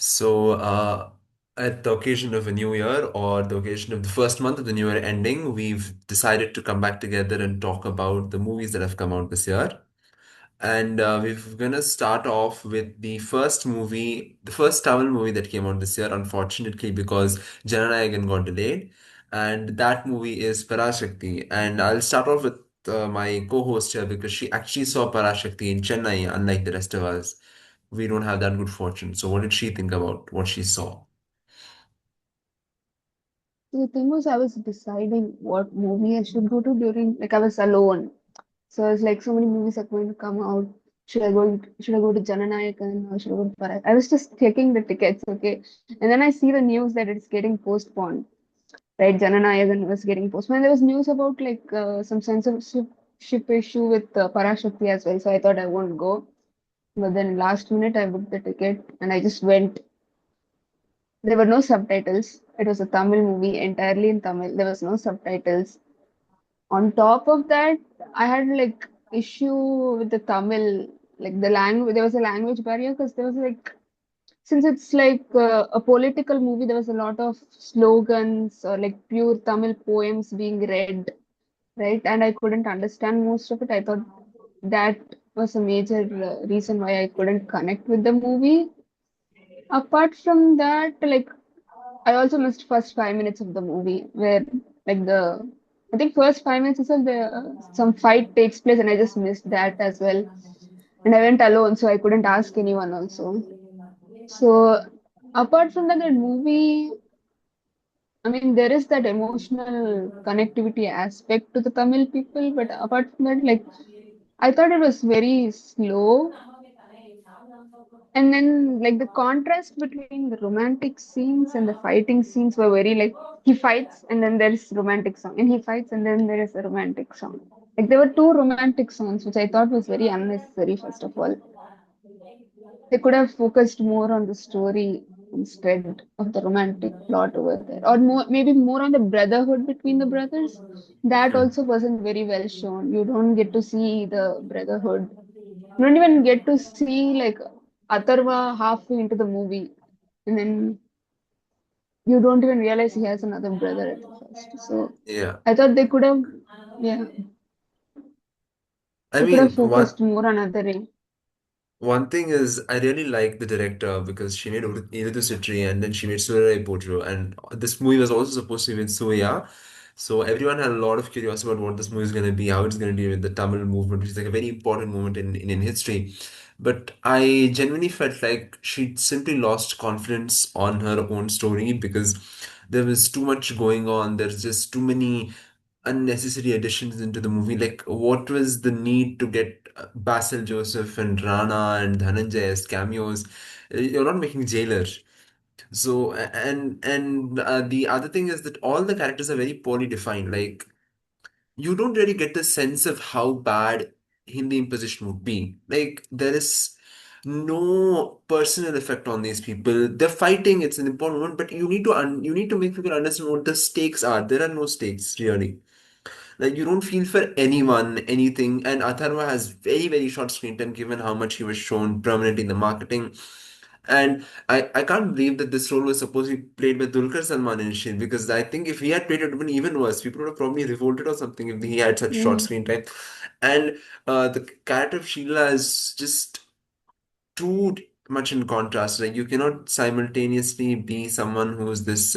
So, at the occasion of a new year or the occasion of the first month of the new year ending, we've decided to come back together and talk about the movies that have come out this year. And we're gonna start off with the first movie, the first Tamil movie that came out this year, unfortunately, because Jana Nayagan got delayed. And that movie is Parasakthi. And I'll start off with my co-host here because she actually saw Parasakthi in Chennai, unlike the rest of us. We don't have that good fortune. So, what did she think about what she saw? The thing was, I was deciding what movie I should go to during, like, I was alone. So I was like, so many movies are going to come out. Should I go to Jana Nayagan or should I go to Vara? I was just checking the tickets, okay? And then I see the news that it's getting postponed, right? Jana Nayagan was getting postponed. There was news about like some censorship issue with Parasakthi as well. So I thought I won't go. But then last minute I booked the ticket and I just went. There were no subtitles. It was a Tamil movie, entirely in Tamil. There was no subtitles. On top of that, I had like issue with the Tamil, like the language. There was a language barrier because there was like, since it's like a political movie, there was a lot of slogans or like pure Tamil poems being read, right? And I couldn't understand most of it. I thought that was a major reason why I couldn't connect with the movie. Apart from that, like I also missed first 5 minutes of the movie where like the I think first 5 minutes itself the some fight takes place and I just missed that as well. And I went alone so I couldn't ask anyone also. So apart from that, the movie, I mean there is that emotional connectivity aspect to the Tamil people, but apart from that, like I thought it was very slow. And then, like the contrast between the romantic scenes and the fighting scenes were very like he fights and then there is romantic song, and he fights and then there is a romantic song. Like there were two romantic songs, which I thought was very unnecessary. First of all, they could have focused more on the story instead of the romantic plot over there, or more maybe more on the brotherhood between the brothers. That also wasn't very well shown. You don't get to see the brotherhood. You don't even get to see like Atharva halfway into the movie, and then you don't even realize he has another brother at the first. So Yeah. I thought they could have, yeah, I they could have mean, focused more on other. one thing is, I really like the director because she made Irudu Sitri and then she made Surarai Potru. And this movie was also supposed to be with Suya. So everyone had a lot of curiosity about what this movie is going to be, how it's going to deal with the Tamil movement, which is like a very important moment in Indian history. But I genuinely felt like she simply lost confidence on her own story because there was too much going on. There's just too many unnecessary additions into the movie. Like, what was the need to get Basil Joseph and Rana and Dhananjay as cameos? You're not making Jailer. So, and the other thing is that all the characters are very poorly defined. Like, you don't really get the sense of how bad Hindi imposition would be. Like, there is no personal effect on these people. They're fighting, it's an important moment, but you need to make people understand what the stakes are. There are no stakes, really. Like you don't feel for anyone, anything. And Atharva has very, very short screen time given how much he was shown prominent in the marketing. And I can't believe that this role was supposed to be played by Dulquer Salman initially because I think if he had played it, it would have been even worse. People would have probably revolted or something if he had such short Mm. screen time. And the character of Sheila is just too much in contrast. Like you cannot simultaneously be someone who's this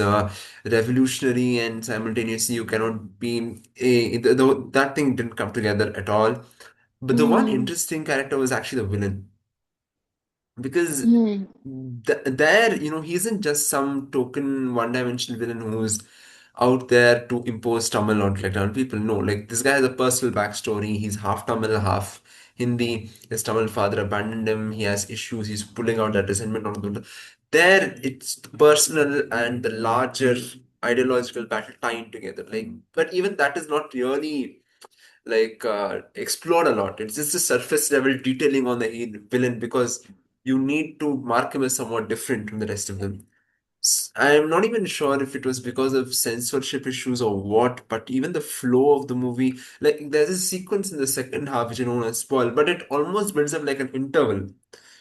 revolutionary and simultaneously you cannot be that thing didn't come together at all. But the one Mm. interesting character was actually the villain because Mm. there, he isn't just some token one-dimensional villain who's out there to impose Tamil on like Tamil people. No, like this guy has a personal backstory. He's half Tamil, half Hindi. His Tamil father abandoned him. He has issues. He's pulling out that resentment on the there. It's the personal and the larger ideological battle tying together. Like, but even that is not really explored a lot. It's just a surface level detailing on the villain because you need to mark him as somewhat different from the rest of them. I'm not even sure if it was because of censorship issues or what, but even the flow of the movie, like there's a sequence in the second half which I don't want to spoil, but it almost builds up like an interval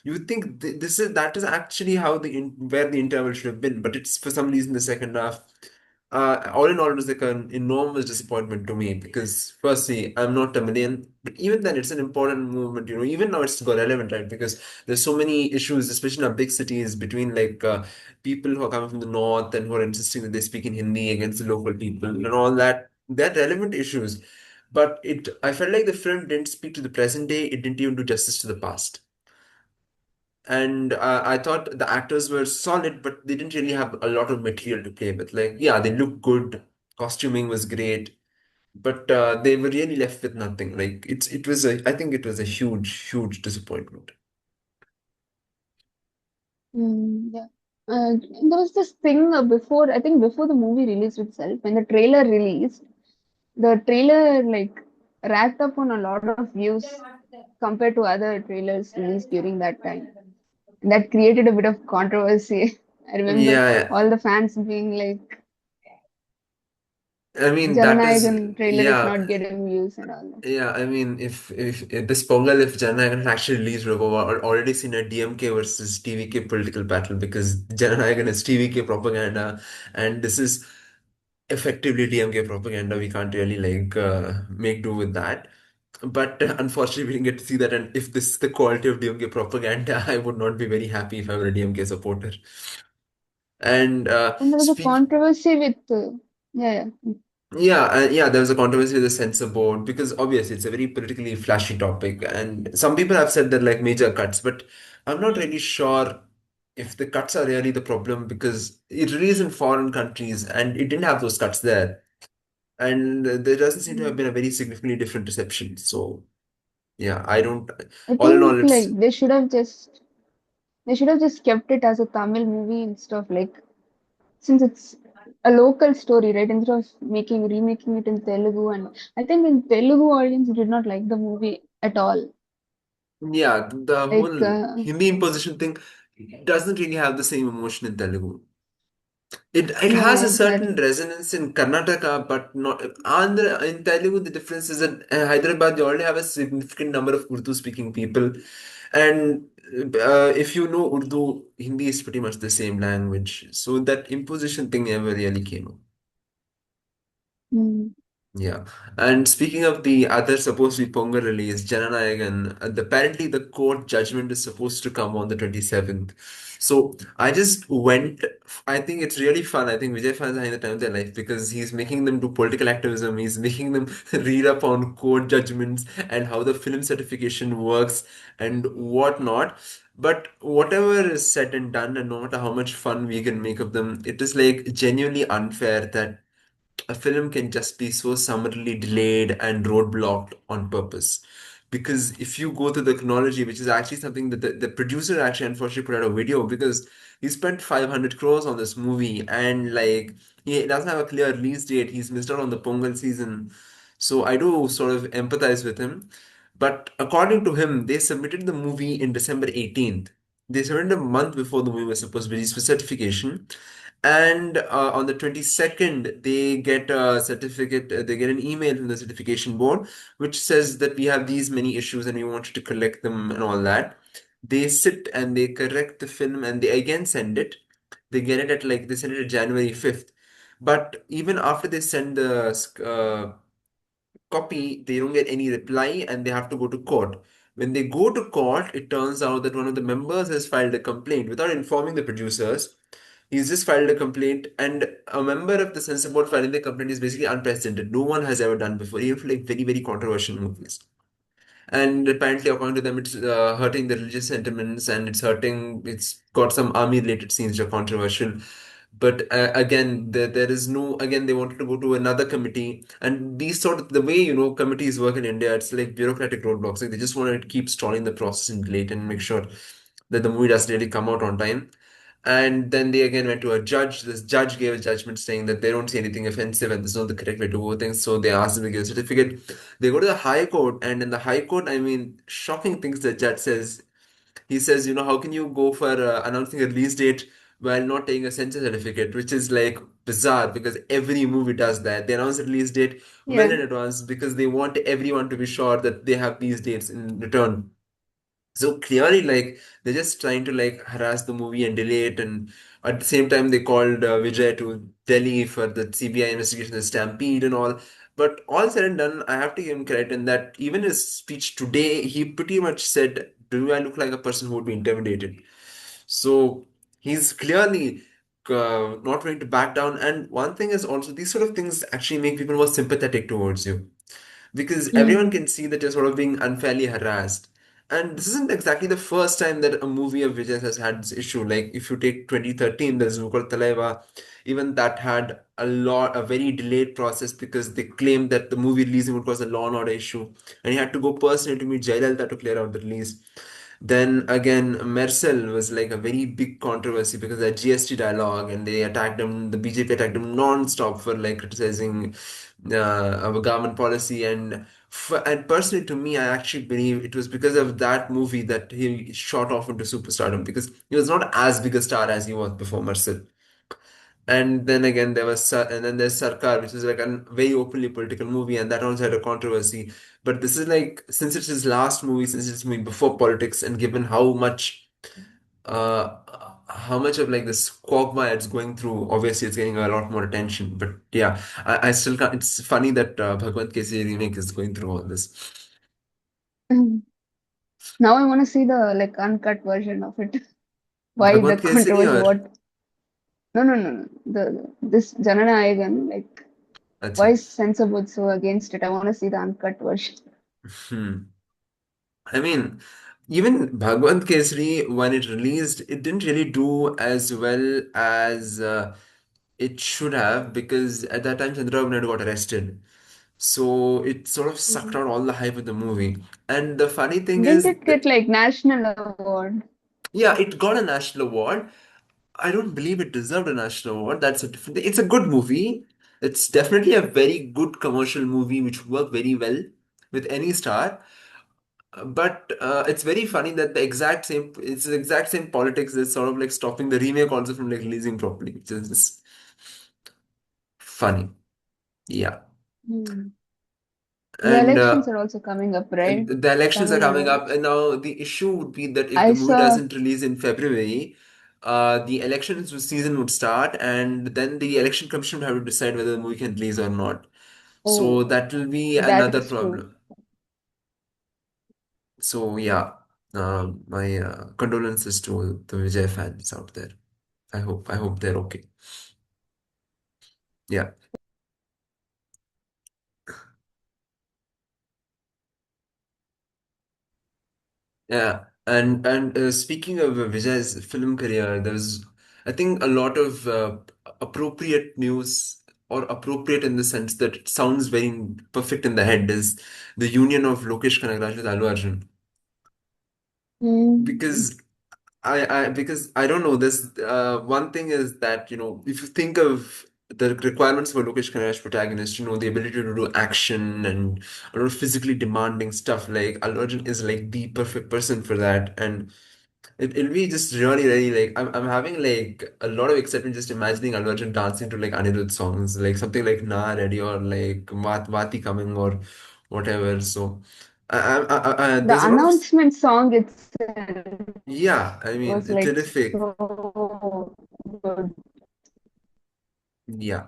You would think this is that is actually how where the interval should have been, but it's for some reason the second half. All in all, it was like an enormous disappointment to me because, firstly, I'm not Tamilian, but even then, it's an important movement. Even now it's got relevant, right? Because there's so many issues, especially in our big cities, between people who are coming from the north and who are insisting that they speak in Hindi against the local people and all that. They're relevant issues, but I felt like the film didn't speak to the present day. It didn't even do justice to the past. And I thought the actors were solid, but they didn't really have a lot of material to play with. Like, yeah, they looked good, costuming was great, but they were really left with nothing. Like, I think it was a huge, huge disappointment. Yeah. There was this thing before, I think before the movie released itself, when the trailer released, the trailer like racked up on a lot of views compared to other trailers released during that time. And that created a bit of controversy. I remember Yeah, all the fans being like, I mean that is Jananayagan trailer is yeah. not getting views and all that. Yeah, I mean, if this Pongal, if Jana Nayagan had actually released, we've already seen a DMK versus TVK political battle because Jana Nayagan is TVK propaganda, and this is effectively DMK propaganda. We can't really make do with that. But unfortunately, we didn't get to see that. And if this is the quality of DMK propaganda, I would not be very happy if I were a DMK supporter. And And there was a speak controversy with, yeah, yeah. Yeah, there was a controversy with the censor board because obviously it's a very politically flashy topic, and some people have said that like major cuts, but I'm not really sure if the cuts are really the problem because it released in foreign countries and it didn't have those cuts there, and there doesn't seem to have Mm. been a very significantly different reception. So yeah, I don't. I All in all, think it's like they should have just kept it as a Tamil movie instead of like, since it's a local story, right? Instead of remaking it in Telugu, and I think in Telugu audience did not like the movie at all. yeah, the Like, whole Hindi imposition thing doesn't really have the same emotion in Telugu. It has yeah, a certain exactly. resonance in Karnataka, but not Andhra. In Telugu, the difference is that Hyderabad, they already have a significant number of Urdu speaking people. And if you know Urdu, Hindi is pretty much the same language. So that imposition thing never really came up. Mm. Yeah. And speaking of the other supposed to be Pongal release, Jana Nayagan, apparently the court judgment is supposed to come on the 27th. So I just went, I think it's really fun. I think Vijay fans are having the time of their life because he's making them do political activism. He's making them read up on court judgments and how the film certification works and whatnot. But whatever is said and done, and no matter how much fun we can make of them, it is like genuinely unfair that a film can just be so summarily delayed and roadblocked on purpose. Because if you go to the chronology, which is actually something that the producer actually unfortunately put out a video because he spent 500 crores on this movie and like he doesn't have a clear release date. He's missed out on the Pongal season. So I do sort of empathize with him. But according to him, they submitted the movie in December 18th. They submitted a month before the movie was supposed to be released for certification. And on the 22nd, they get a certificate, they get an email from the certification board, which says that we have these many issues and we want you to correct them and all that. They sit and they correct the film and they again send it. They get it at they send it at January 5th. But even after they send the copy, they don't get any reply and they have to go to court. When they go to court, it turns out that one of the members has filed a complaint without informing the producers. He's just filed a complaint, and a member of the censor board filing the complaint is basically unprecedented. No one has ever done before, even for very, very controversial movies. And apparently, according to them, it's hurting the religious sentiments and it's got some army related scenes that are controversial. But again, there is no, again, they wanted to go to another committee. And these sort of, the way, committees work in India, it's like bureaucratic roadblocks. Like they just want to keep stalling the process and delay it and make sure that the movie doesn't really come out on time. And then they again went to a judge. This judge gave a judgment saying that they don't see anything offensive and this is not the correct way to do things. So they asked them to give a certificate. They go to the High Court, and in the High Court, I mean, shocking things the judge says. He says, how can you go for announcing a release date while not taking a censor certificate, which is like bizarre because every movie does that. They announce a release date well Yeah. in advance because they want everyone to be sure that they have these dates in return. So clearly, like they're just trying to like harass the movie and delay it, and at the same time, they called Vijay to Delhi for the CBI investigation, the stampede and all. But all said and done, I have to give him credit in that even his speech today, he pretty much said, "Do I look like a person who would be intimidated?" So he's clearly not willing to back down. And one thing is also these sort of things actually make people more sympathetic towards you because everyone Mm. can see that you're sort of being unfairly harassed. And this isn't exactly the first time that a movie of Vijay's has had this issue. Like if you take 2013, there's Nukul Talaiva, even that had a very delayed process because they claimed that the movie releasing would cause a law and order issue, and he had to go personally to meet Jayalalitha to clear out the release. Then again, Mercel was like a very big controversy because of that GST dialogue, and they attacked him. The BJP attacked him non-stop for like criticizing our government policy. And personally, to me, I actually believe it was because of that movie that he shot off into superstardom because he was not as big a star as he was before Mercel. And then again, and then there's Sarkar, which is like a very openly political movie, and that also had a controversy. But this is like, since it's his last movie, since it's movie before politics, and given uh, how much of like this quagmire it's going through, obviously it's getting a lot more attention. But yeah, I still can't. It's funny that Bhagwant Kesari remake is going through all this. Now I want to see the like uncut version of it. Why the Bhagwant Kesari controversy? or What? No, no, no, no. The this Jana Nayagan, like, why Acha. is censor board so against it? I want to see the uncut version. Hmm. I mean, even Bhagwant Kesari, when it released, it didn't really do as well as it should have because at that time Chandrababu Naidu got arrested. So it sort of sucked Mm. out all the hype of the movie. And the funny thing Didn't is it get that, like national award? yeah, it got a national award. I don't believe it deserved a national award. That's a different thing. It's a good movie. It's definitely a very good commercial movie which worked very well with any star. But it's very funny that it's the exact same politics that's sort of like stopping the remake also from like releasing properly, which is just funny. Yeah. Hmm. The And elections are also coming up, right? the elections are Tamil coming Nadu. up, and now the issue would be that if the I movie saw. doesn't release in February, the elections season would start, and then the election commission would have to decide whether the movie can release or not. So Oh, that will be that another is true. problem. So yeah, my condolences to the Vijay fans out there. I hope they're okay. Yeah. Yeah, and speaking of Vijay's film career, there's I think a lot of appropriate news, or appropriate in the sense that it sounds very perfect in the head, is the union of Lokesh Kanagaraj with Allu Arjun. Mm. Because because I don't know, this one thing is that, if you think of the requirements for Lokesh Kanagaraj protagonist, the ability to do action and a lot of physically demanding stuff, like Allu Arjun is like the perfect person for that. And it'll be just really, really like I'm having like a lot of excitement just imagining Allu Arjun dancing to like Anirudh songs, like something like Na Ready or like Vati Coming or whatever. So The there's a lot of announcement song itself yeah, I mean was like terrific. so good. Yeah,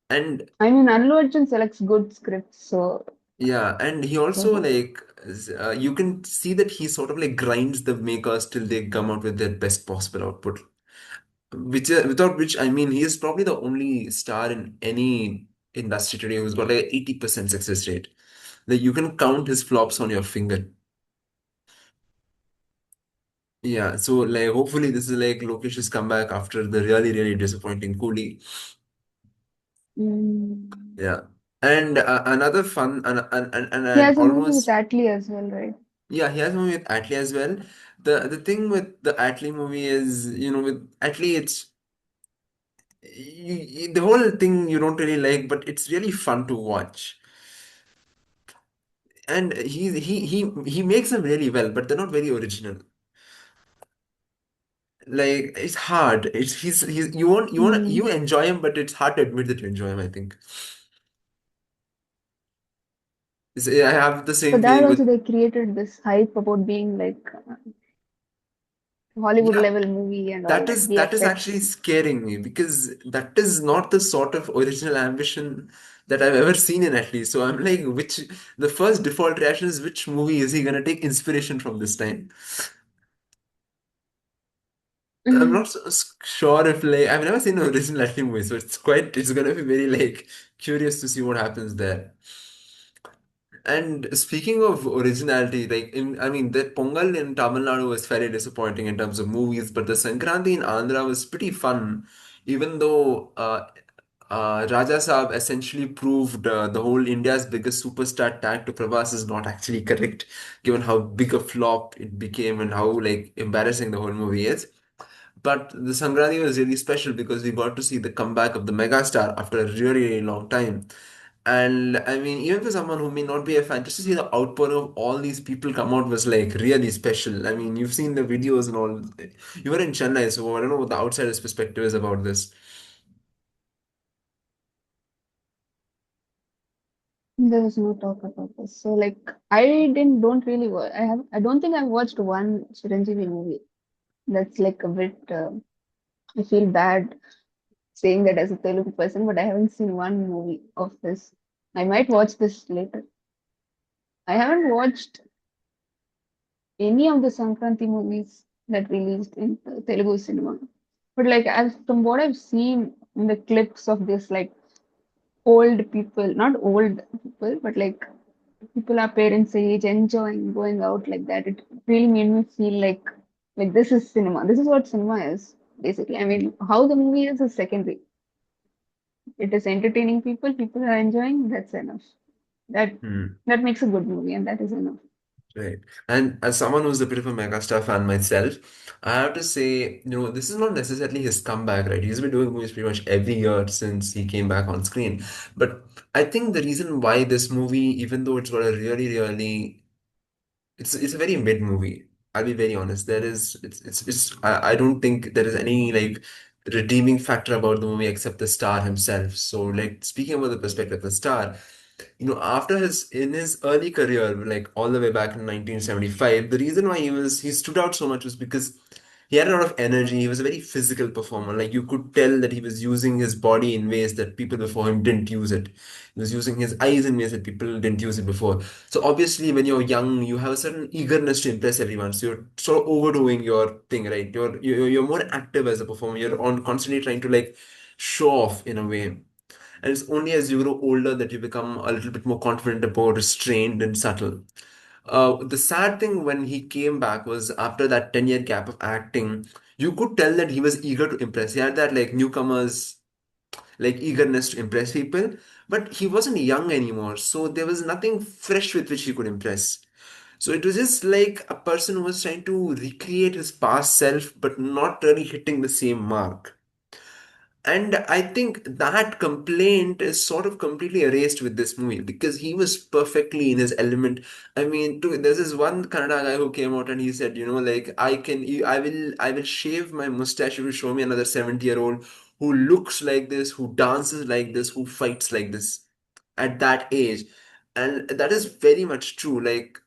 and I mean, Allu Arjun selects good scripts, so yeah, and he also so like you can see that he sort of like grinds the makers till they come out with their best possible output. Without which, I mean, he is probably the only star in any industry today who's got like 80% success rate. Like you can count his flops on your finger. Yeah, so like hopefully this is like Lokesh's comeback after the really, really disappointing Coolie. mm. Yeah. And another fun He and has a movie with almost Atlee as well, right? yeah, he has a movie with Atlee as well. The thing with the Atlee movie is, with Atlee, it's the whole thing you don't really like, but it's really fun to watch. And he makes them really well, but they're not very original. Like it's hard. He's you Mm. enjoy him, but it's hard to admit that you enjoy him, I think. I have the For same that feeling with. also they created this hype about being like Hollywood Yeah, level movie and all like that is VFX. actually scaring me because that is not the sort of original ambition that I've ever seen in at least. So I'm like, which the first default reaction is which movie is he gonna take inspiration from this time? I'm not sure if like I've never seen an original Latin movie, so it's gonna be very like curious to see what happens there. And speaking of originality, like I mean, the Pongal in Tamil Nadu was very disappointing in terms of movies, but the Sankranti in Andhra was pretty fun, even though Raja Saab essentially proved the whole India's biggest superstar tag to Prabhas is not actually correct, given how big a flop it became and how like embarrassing the whole movie is. But the Sankranti was really special because we got to see the comeback of the megastar after a really, really long time. And I mean, even for someone who may not be a fan, just to see the outpouring of all these people come out was like really special. I mean, you've seen the videos and all. You were in Chennai, so I don't know what the outsider's perspective is about this. There was no talk about this. So like I didn't don't really watch. I don't think I've watched one Chiranjeevi movie. That's like a bit. I feel bad saying that as a Telugu person, but I haven't seen one movie of this. I might watch this later. I haven't watched any of the Sankranti movies that released in Telugu cinema. But like as from what I've seen in the clips of this, like old people, not old people, but like people our parents' age enjoying going out like that. It really made me feel like this is cinema. This is what cinema is basically. I mean, how the movie is secondary. It is entertaining people. People are enjoying. That's enough. That Hmm. that makes a good movie, and that is enough. Right. And as someone who's a bit of a megastar fan myself, I have to say, this is not necessarily his comeback, right? He's been doing movies pretty much every year since he came back on screen. But I think the reason why this movie, even though it's got a really, really it's a very mid movie. I'll be very honest. There is it's I don't think there is any like redeeming factor about the movie except the star himself. So like speaking about the perspective of the star, after his in his early career, like all the way back in 1975, the reason why he stood out so much was because he had a lot of energy. He was a very physical performer. Like you could tell that he was using his body in ways that people before him didn't use it. He was using his eyes in ways that people didn't use it before. So obviously, when you're young, you have a certain eagerness to impress everyone. So you're sort of overdoing your thing, right? You're more active as a performer. You're on constantly trying to like show off in a way. And it's only as you grow older that you become a little bit more confident about restrained and subtle. The sad thing when he came back was after that 10-year gap of acting, you could tell that he was eager to impress. He had that like newcomers like eagerness to impress people, but he wasn't young anymore, so there was nothing fresh with which he could impress. So it was just like a person who was trying to recreate his past self, but not really hitting the same mark. And I think that complaint is sort of completely erased with this movie because he was perfectly in his element. I mean, there's this one Kannada guy who came out and he said, like I will shave my mustache if you show me another 70-year-old who looks like this, who dances like this, who fights like this at that age. And that is very much true. Like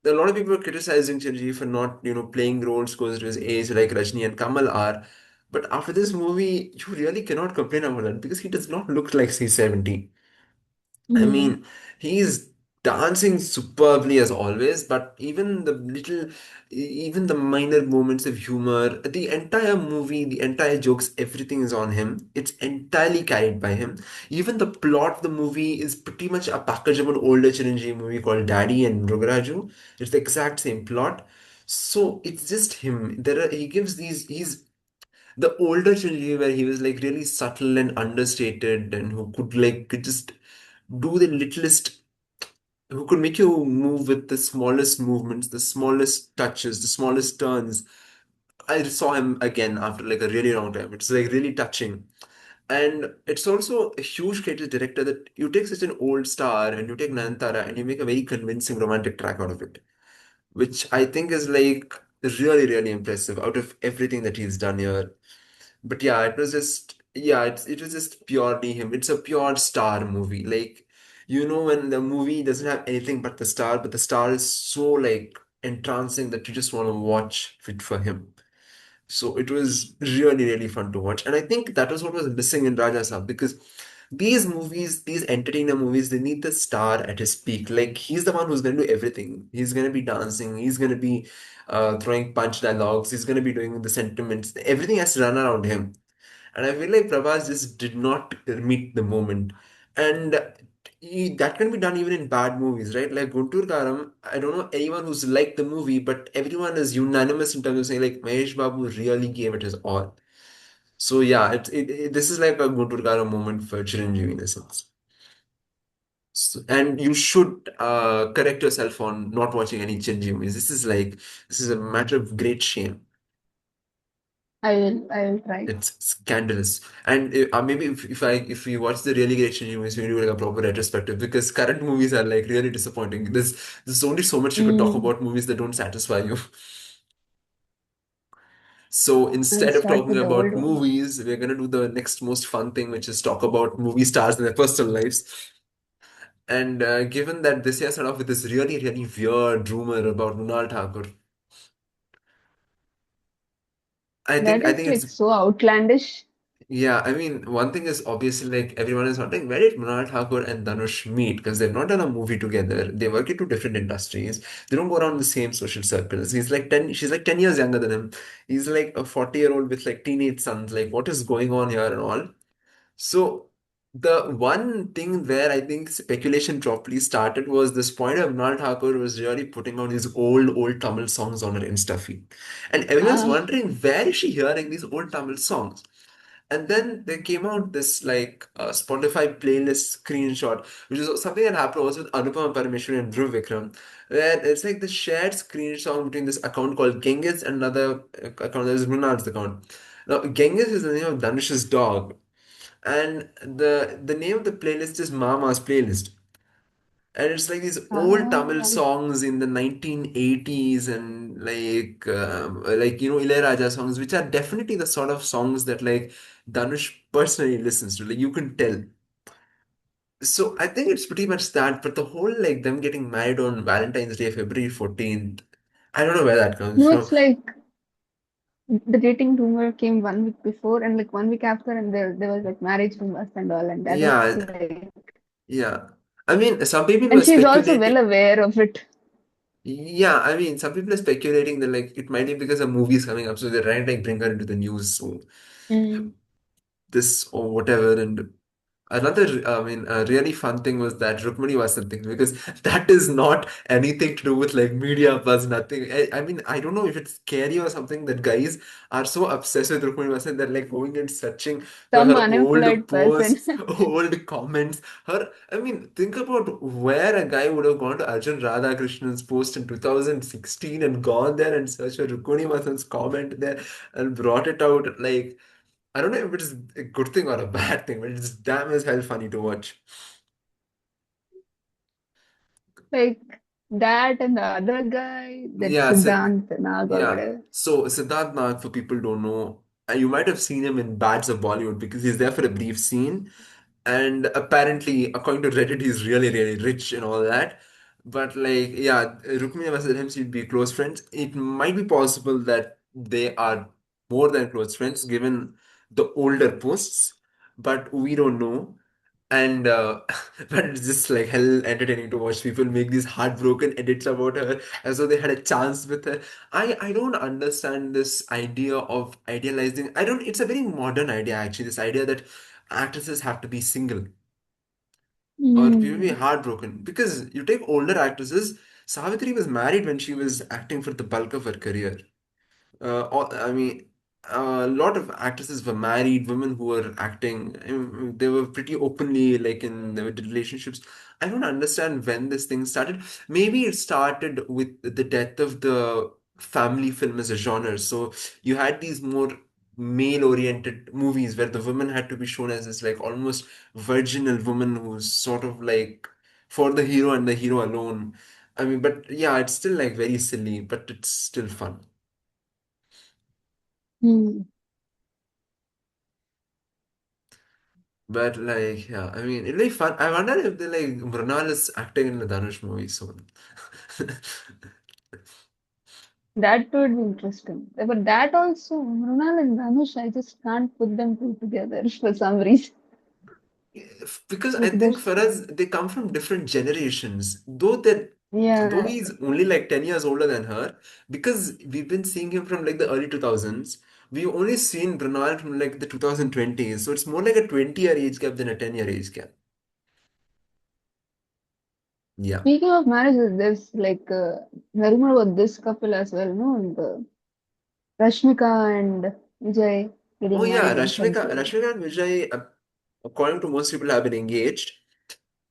a lot of people are criticizing Chiranjeevi for not, playing roles closer to his age like Rajni and Kamal are. But after this movie, you really cannot complain about that because he does not look like he's 70. I Mm. mean, he's dancing superbly as always, but even the minor moments of humor, the entire movie, the entire jokes, everything is on him. It's entirely carried by him. Even the plot of the movie is pretty much a package of an older Chiranjeevi movie called Daddy and Rugraju. It's the exact same plot. So it's just him. He gives he's the older Chiranjeevi where he was like really subtle and understated and who could just do the littlest, who could make you move with the smallest movements, the smallest touches, the smallest turns. I saw him again after like a really long time. It's like really touching. And it's also a huge credit to the director that you take such an old star and you take Nayantara and you make a very convincing romantic track out of it, which I think is like really, really impressive out of everything that he's done here. But yeah, it was just purely him. It's a pure star movie. Like When the movie doesn't have anything but the star, but the star is so like entrancing that you just want to watch it for him. So it was really, really fun to watch. And I think that was what was missing in Raja Saab, because these movies, these entertainer movies, they need the star at his peak. Like he's the one who's going to do everything. He's going to be dancing. He's going to be throwing punch dialogues. He's going to be doing the sentiments. Everything has to run around him. And I feel like Prabhas just did not meet the moment. And that can be done even in bad movies, right? Like Guntur Karam, I don't know anyone who's liked the movie, but everyone is unanimous in terms of saying like Mahesh Babu really gave it his all. So yeah, this is like a Guntur Karam moment for Chiranjeevi in a sense. And you should correct yourself on not watching any Chiranjeevi movies. This is a matter of great shame. I will try. It's scandalous. And maybe if we watch the really great Shinji movies, we do like a proper retrospective, because current movies are like really disappointing. There's only so much you could talk Mm. about movies that don't satisfy you. So I'll instead of start talking with the old about ones. movies, we're gonna do the next most fun thing, which is talk about movie stars and their personal lives. And given that this year started off with this really, really weird rumor about Mrunal Thakur, That I is think like it's so outlandish. yeah, I mean, one thing is obviously like everyone is wondering where did Mrunal Thakur and Dhanush meet? Because they've not done a movie together. They work in two different industries. They don't go around the same social circles. She's like 10 years younger than him. He's like a 40-year-old with like teenage sons. Like, what is going on here and all? So, the one thing where I think speculation properly started was this point of Mrunal Thakur was really putting out these old Tamil songs on her Insta feed. And everyone's Ah, wondering where is she hearing these old Tamil songs? And then there came out this like Spotify playlist screenshot, which is something that happened also with Anupama Parmeshwari and Dhruv Vikram, where it's like the shared screenshot between this account called Genghis and another account that is Mrunal's account. Now, Genghis is the name of Dhanush's dog, and the name of the playlist is Mama's playlist. And it's like these old Tamil ah. songs in the 1980s and like Ilayaraja songs, which are definitely the sort of songs that like Dhanush personally listens to. Like you can tell. So I think it's pretty much that. But the whole like them getting married on Valentine's Day, February 14th, I don't know where that comes No, from. it's like the dating rumor came 1 week before and like 1 week after, and there was like marriage rumors and all, and that was Yeah, like, yeah. I mean, some people were and she's also well speculating. aware of it. Yeah, I mean, some people are speculating that like it might be because a movie is coming up, so they're trying to like bring her into the news. So Mm. this or whatever. And another, I mean, a really fun thing was that Rukmini Vasanth thing, because that is not anything to do with like media buzz, nothing. I mean, I don't know if it's scary or something that guys are so obsessed with Rukmini Vasanth that like going and searching for Some her old unemployed person. posts, old comments. I mean, think about where a guy would have gone to Arjun Radhakrishnan's post in 2016 and gone there and searched for Rukmini Vasanth's comment there and brought it out. Like, I don't know if it's a good thing or a bad thing, but it's damn as hell funny to watch. Like that and the other guy, that Yeah, so Siddhant Nag or yeah. whatever. So Siddharth Nag, for people who don't know, you might have seen him in Bads of Bollywood because he's there for a brief scene. And apparently, according to Reddit, he's really, really rich and all that. But like, yeah, Rukmini and him seem to be close friends. It might be possible that they are more than close friends given the older posts, but we don't know. And but it's just like hell entertaining to watch people make these heartbroken edits about her as though they had a chance with her. I don't understand this idea of idealizing. I don't. It's a very modern idea actually. This idea that actresses have to be single or people be Mm. heartbroken, because you take older actresses. Savitri was married when she was acting for the bulk of her career. I mean, a lot of actresses were married, women who were acting, they were pretty openly like in their relationships. I don't understand when this thing started. Maybe it started with the death of the family film as a genre. So you had these more male-oriented movies where the woman had to be shown as this like almost virginal woman who's sort of like for the hero and the hero alone. I mean, but yeah, it's still like very silly, but it's still fun. Mm. But like, yeah, I mean, it'll be fun. I wonder if they like Mrunal is acting in the Dhanush movie soon. That would be interesting. But that also, Mrunal and Dhanush, I just can't put them two together for some reason. Because I Like think this, for us, they come from different generations. Though yeah. he's only like 10 years older than her, because we've been seeing him from like the early 2000s, we've only seen Ronald from like the 2020s. So it's more like a 20-year age gap than a 10-year age gap. Yeah. Speaking of marriages, there's like, I remember about this couple as well, no? The Rashmika and Vijay Oh getting yeah, married recently. Rashmika and Vijay, according to most people, have been engaged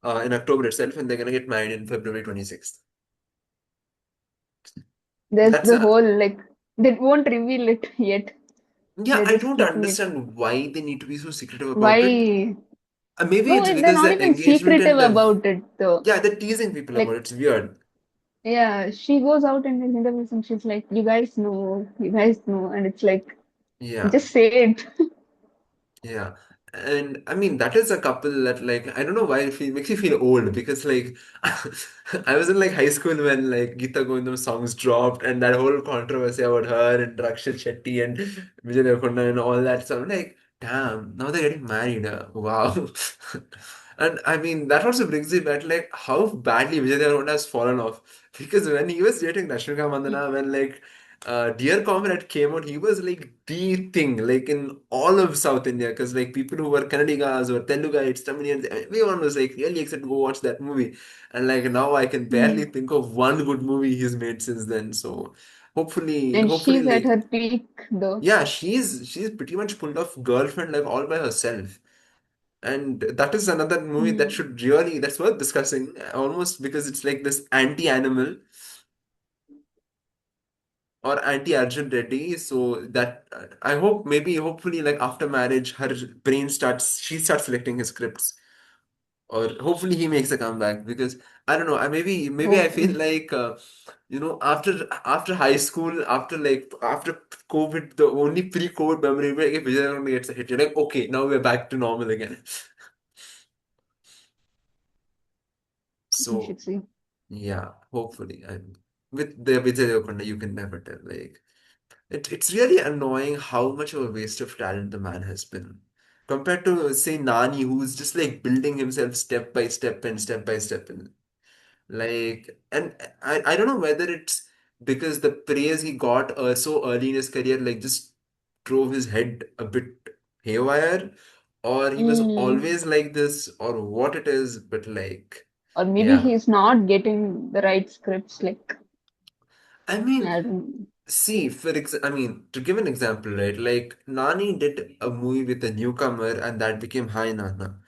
in October itself, and they're gonna get married in February 26th. There's That's the a whole like they won't reveal it yet. Yeah, They're I just don't keeping it. understand why they need to be so secretive about it. Why? Maybe No, it's they're because not the even engagement secretive and the about it though. yeah, they're teasing people about it. Like, It's weird. yeah, she goes out in these interviews and she's like, you guys know," and it's like, Yeah, just say it. yeah. And I mean that is a couple that like I don't know why it makes you feel old because like I was in like high school when like Geeta Govindam songs dropped and that whole controversy about her and Rakshit Shetty and Vijay Deverakonda and all that. So I'm like, damn, now they're getting married. Wow. And I mean that also brings me back like how badly Vijay Deverakonda has fallen off because when he was dating Rashmika Mandana when like Dear Comrade came out, he was like the thing, like in all of South India, because like people who were Kannadigas or Teluguites, Tamilians, everyone was like really excited to go watch that movie. And like now I can barely Mm. think of one good movie he's made since then. So And hopefully, she's at like her peak though. yeah, she's pretty much pulled off Girlfriend like all by herself. And that is another movie that Mm. should really that's worth discussing almost because it's like this anti-animal or anti-Arjun Reddy. So that I hope maybe hopefully like after marriage her brain starts she starts selecting his scripts or hopefully he makes a comeback because I don't know maybe I feel Hopefully. like after high school after COVID the only pre-COVID memory where if Vijay Deverakonda gets a hit you're like okay now we're back to normal again. We So should see. yeah hopefully and with the Vijay Deverakonda you can never tell like it's really annoying how much of a waste of talent the man has been. Compared to, say, Nani, who's just like building himself step by step and step by step. And like, and I don't know whether it's because the praise he got so early in his career, like just drove his head a bit haywire, or he was Mm. always like this, or what it is, but like, Or maybe yeah. he's not getting the right scripts. Like, I mean, I don't. see, I mean, to give an example, right? Like Nani did a movie with a newcomer, and that became Hi Nana.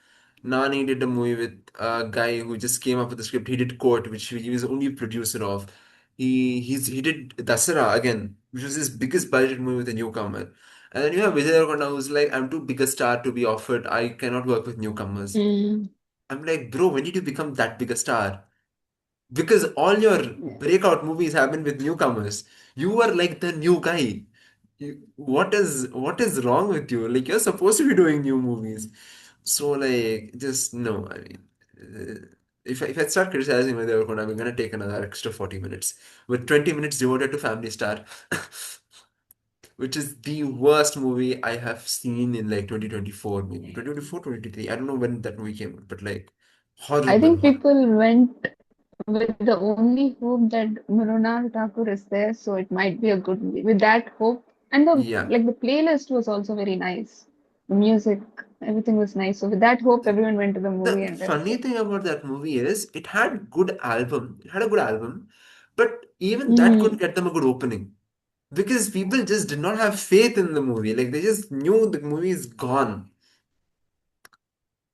Nani did a movie with a guy who just came up with the script. He did Court, which he was only producer of. He did Dasara again, which was his biggest budget movie with a newcomer. And then you have Vijay Deverakonda, who's like, I'm too big a star to be offered. I cannot work with newcomers. Mm. I'm like, bro, when did you become that big a star? Because all your Yeah. breakout movies have been with newcomers. You were like the new guy. What is wrong with you? Like you're supposed to be doing new movies. So like just no. I mean, if I start criticizing Vijay Deverakonda, I'm gonna take another extra 40 minutes. With 20 minutes devoted to Family Star, which is the worst movie I have seen in like 2024, maybe 2024, 2023. I don't know when that movie came out, but like I horrible, think horrible. people went with the only hope that Mrunal Thakur is there, so it might be a good movie. With that hope, and Yeah. the playlist was also very nice. The music, everything was nice. So with that hope, everyone went to the movie, The and that was funny it. thing about that movie is it had good album. It had a good album, but even that couldn't Mm. get them a good opening because people just did not have faith in the movie. Like they just knew the movie is gone.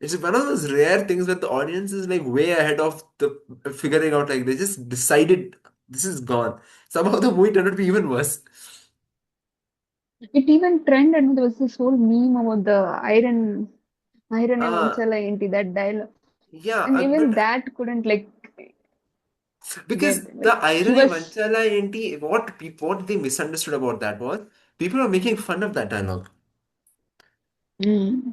It's one of those rare things that the audience is like way ahead of the figuring out. Like they just decided this is gone. Somehow the movie turned out to be even worse. It even trended. There was this whole meme about the iron Uh Vanchala into that dialogue, yeah, and even but that couldn't like because get the like he irony, was. Vanchala Enti, what they misunderstood about that was people are making fun of that dialogue. Mm.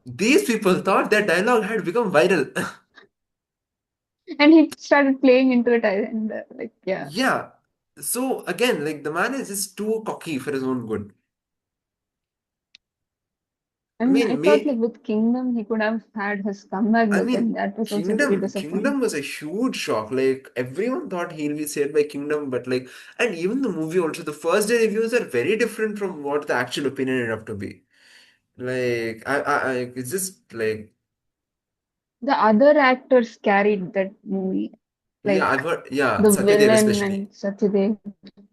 These people thought their dialogue had become viral. And he started playing into it, and like, yeah. Yeah. So again, like the man is just too cocky for his own good. I And I mean, thought like with Kingdom he could have had his comeback, I but then mean, that was also very Kingdom disappointing. was a huge shock. Like everyone thought he'll be saved by Kingdom, but like, and even the movie also, the first day reviews are very different from what the actual opinion ended up to be. Like, it's just like, The other actors carried that movie, yeah, like I've heard, yeah, the Satyadev villain especially. and Satyadev.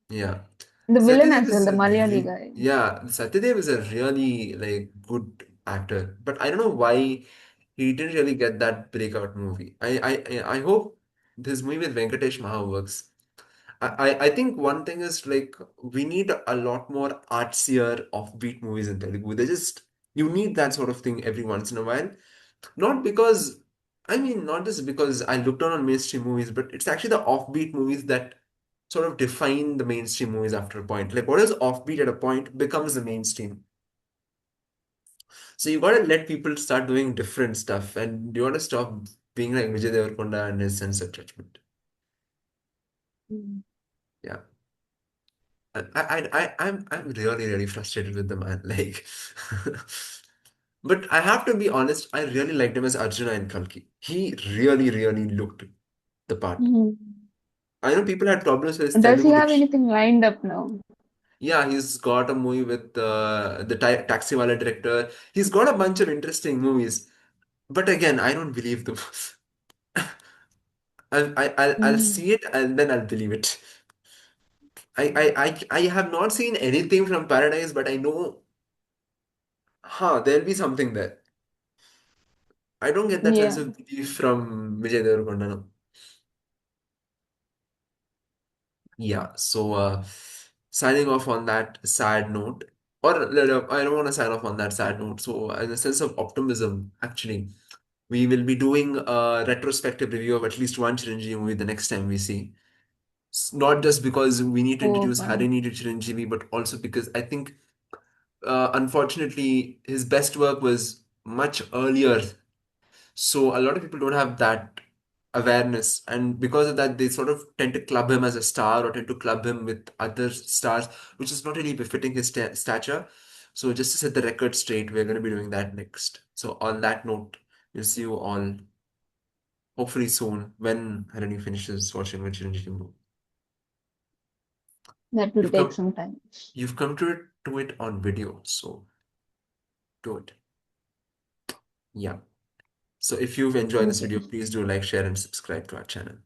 Yeah. The villain Satyadev as well, is the a Malayali guy. yeah, Satyadev is a really like good actor, but I don't know why he didn't really get that breakout movie. I hope this movie with Venkatesh Maha works. I think one thing is like we need a lot more artsier offbeat movies in Telugu. They just you need that sort of thing every once in a while. Not because I mean not just because I look down on mainstream movies, but it's actually the offbeat movies that sort of define the mainstream movies after a point. Like what is offbeat at a point becomes the mainstream. So you gotta let people start doing different stuff and you gotta stop being like Vijay Deverakonda and his sense of judgment. Mm. Yeah. I'm really, really frustrated with the man. Like, but I have to be honest, I really liked him as Arjuna in Kalki. He really, really looked the part. Mhm. I know people had problems with his Does he Telugu have diction. anything lined up now? Yeah, he's got a movie with the Taxiwala director. He's got a bunch of interesting movies. But again, I don't believe them. I'll Mm. see it and then I'll believe it. I have not seen anything from Paradise, but I know, there'll be something there. I don't get that sense Yeah, of belief from Vijay Deverakonda. No. Yeah, so signing off on that sad note, or no, I don't want to sign off on that sad note. So, in a sense of optimism, actually, we will be doing a retrospective review of at least one Chiranjeevi movie the next time we see. Not just because we need to oh introduce fun. Harini to Chiranjeevi, but also because I think, unfortunately, his best work was much earlier. So a lot of people don't have that awareness, and because of that, they sort of tend to club him as a star or tend to club him with other stars, which is not really befitting his stature. So just to set the record straight, we're going to be doing that next. So on that note, we'll see you all hopefully soon when Harini finishes watching the Chiranjeevi. That will You've take come, some time. you've come to it on video, so do it. Yeah. So if you've enjoyed this Okay. video, please do like, share, and subscribe to our channel.